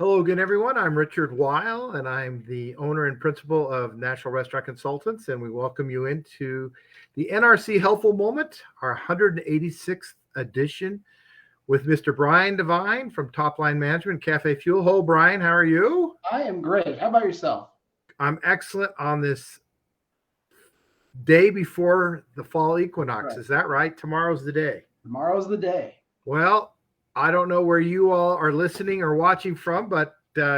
Hello again, everyone. I'm Richard Weil, and I'm the owner and principal of National Restaurant Consultants, and we welcome you into the NRC Helpful Moment, our 186th edition, with Mr. Brian Devine from Top Line Management, CafeFuel. Hello, Brian. How are you? I am great. How about yourself? I'm excellent on this day before the fall equinox. Right. Is that right? Tomorrow's the day. Tomorrow's the day. Well, I don't know where you all are listening or watching from, but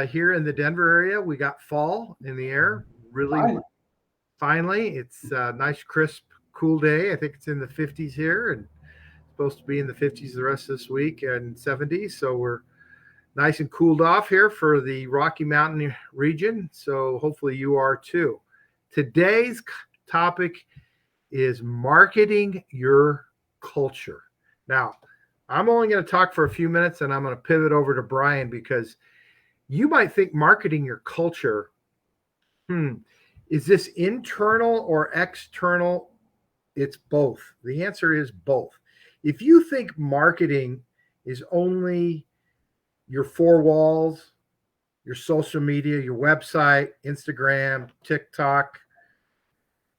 here in the Denver area, we got fall in the air. Really, finally, it's a nice, crisp, cool day. I think it's in the 50s here, and supposed to be in the 50s the rest of this week and 70s. So we're nice and cooled off here for the Rocky Mountain region. So hopefully you are too. Today's topic is marketing your culture. Now, I'm only going to talk for a few minutes and I'm going to pivot over to Brian because you might think marketing your culture, is this internal or external? It's both. The answer is both. If you think marketing is only your four walls, your social media, your website, Instagram, TikTok,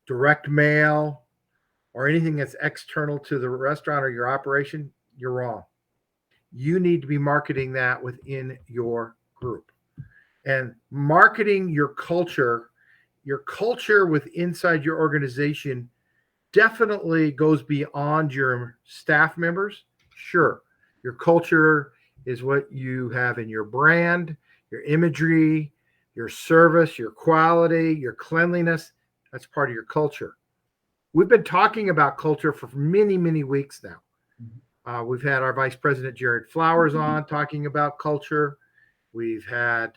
direct mail, or anything that's external to the restaurant or your operation, you're wrong. You need to be marketing that within your group. And marketing your culture with inside your organization definitely goes beyond your staff members. Sure, your culture is what you have in your brand, your imagery, your service, your quality, your cleanliness. That's part of your culture. We've been talking about culture for many, many weeks now. We've had our Vice President Jared Flowers on talking about culture. We've had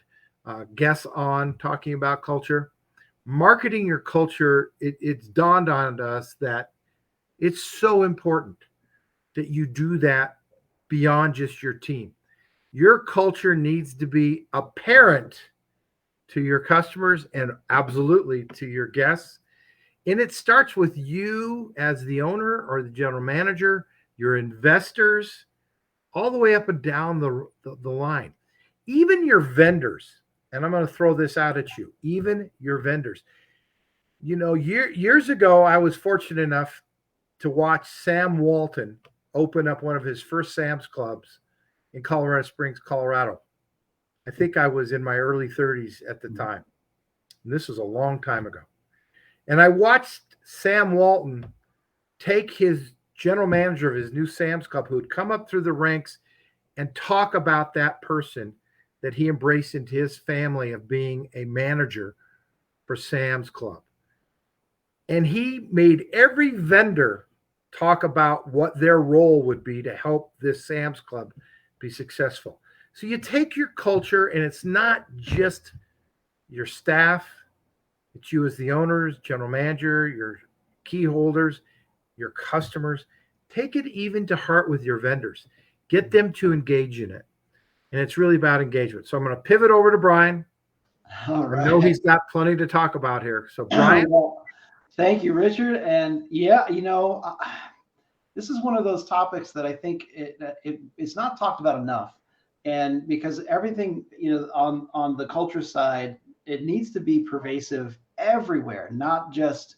guests on talking about culture. Marketing your culture, it's dawned on us that it's so important that you do that beyond just your team. Your culture needs to be apparent to your customers and absolutely to your guests. And it starts with you as the owner or the general manager, your investors, all the way up and down the line. Even your vendors, and I'm going to throw this out at you, even your vendors. You know, years ago, I was fortunate enough to watch Sam Walton open up one of his first Sam's Clubs in Colorado Springs, Colorado. I think I was in my early 30s at the time. And this was a long time ago. And I watched Sam Walton take his general manager of his new Sam's Club, who would come up through the ranks and talk about that person that he embraced into his family of being a manager for Sam's Club. And he made every vendor talk about what their role would be to help this Sam's Club be successful. So you take your culture, and it's not just your staff, it's you as the owners, general manager, your key holders, your customers. Take it even to heart with your vendors. Get them to engage in it. And it's really about engagement. So I'm going to pivot over to Brian. All right. I know he's got plenty to talk about here. So Brian. Well, thank you, Richard. And yeah, this is one of those topics that I think it's not talked about enough. And because everything, on the culture side, it needs to be pervasive everywhere, not just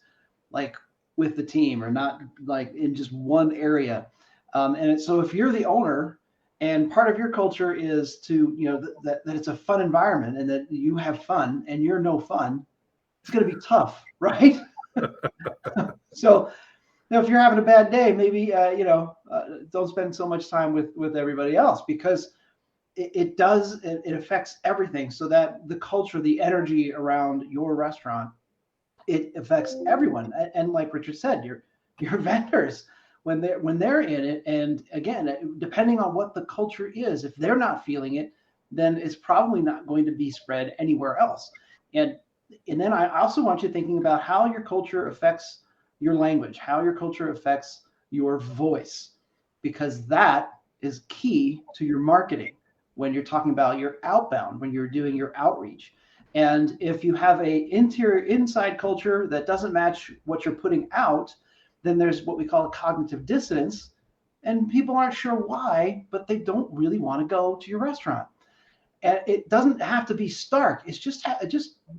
like with the team or not like in just one area. So if you're the owner and part of your culture is to, that it's a fun environment and that you have fun and you're no fun, it's going to be tough, right? So if you're having a bad day, maybe, don't spend so much time with everybody else, because it affects everything. So that the culture, the energy around your restaurant, it affects everyone. And like Richard said, your vendors, when they're in it, and again, depending on what the culture is, if they're not feeling it, then it's probably not going to be spread anywhere else. And then I also want you thinking about how your culture affects your language, how your culture affects your voice, because that is key to your marketing when you're talking about your outbound, when you're doing your outreach. And if you have inside culture that doesn't match what you're putting out, then there's what we call a cognitive dissonance, and people aren't sure why, but they don't really want to go to your restaurant. And it doesn't have to be stark. It's just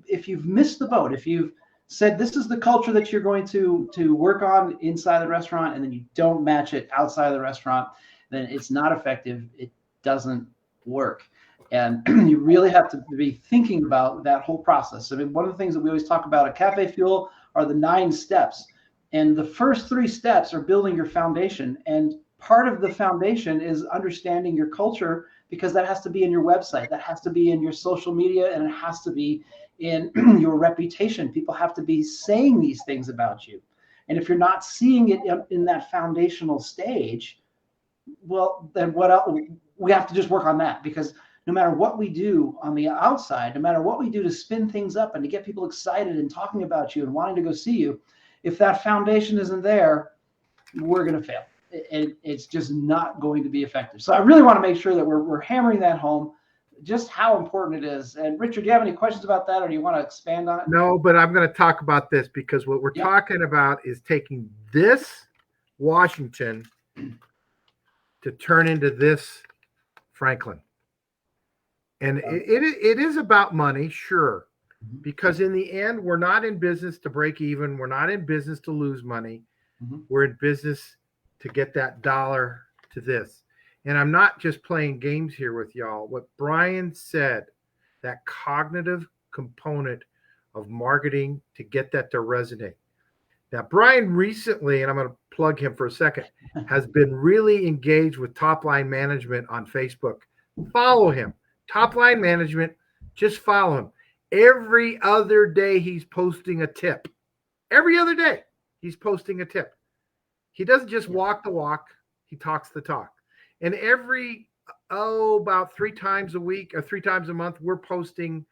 if you've missed the boat, if you've said this is the culture that you're going to work on inside the restaurant, and then you don't match it outside of the restaurant, then it's not effective. It doesn't work. And you really have to be thinking about that whole process. I mean, one of the things that we always talk about at CafeFuel are the 9 steps. And the first 3 steps are building your foundation. And part of the foundation is understanding your culture, because that has to be in your website, that has to be in your social media, and it has to be in your reputation. People have to be saying these things about you. And if you're not seeing it in that foundational stage, well, then what else? We have to just work on that, because no matter what we do on the outside, no matter what we do to spin things up and to get people excited and talking about you and wanting to go see you, if that foundation isn't there, we're going to fail. It's just not going to be effective. So I really want to make sure that we're hammering that home, just how important it is. And Richard, do you have any questions about that, or do you want to expand on it? No, but I'm going to talk about this, because what we're talking about is taking this Washington to turn into this Franklin. And it is about money, sure, because in the end, we're not in business to break even. We're not in business to lose money. We're in business to get that dollar to this. And I'm not just playing games here with y'all. What Brian said, that cognitive component of marketing to get that to resonate. Now, Brian recently, and I'm going to plug him for a second, has been really engaged with Top Line Management on Facebook. Follow him. Top Line Management, just follow him. Every other day he's posting a tip. Every other day he's posting a tip. He doesn't just walk the walk, he talks the talk. And about 3 times a week or 3 times a month, we're posting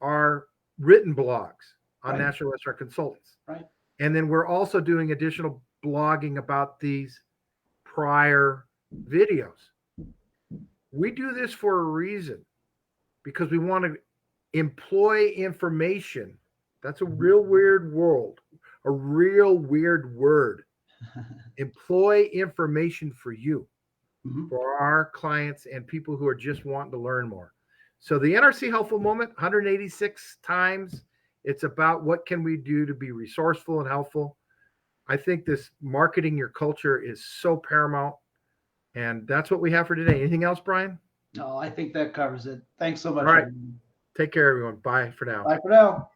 our written blogs on National Restaurant Consultants. Right. And then we're also doing additional blogging about these prior videos. We do this for a reason, because we want to employ information. That's a real weird world, a real weird word. Employ information for you, for our clients and people who are just wanting to learn more. So the NRC Helpful Moment, 186 times. It's about what can we do to be resourceful and helpful. I think this marketing your culture is so paramount. And that's what we have for today. Anything else, Brian? No, I think that covers it. Thanks so much. All right. Take care, everyone. Bye for now. Bye for now.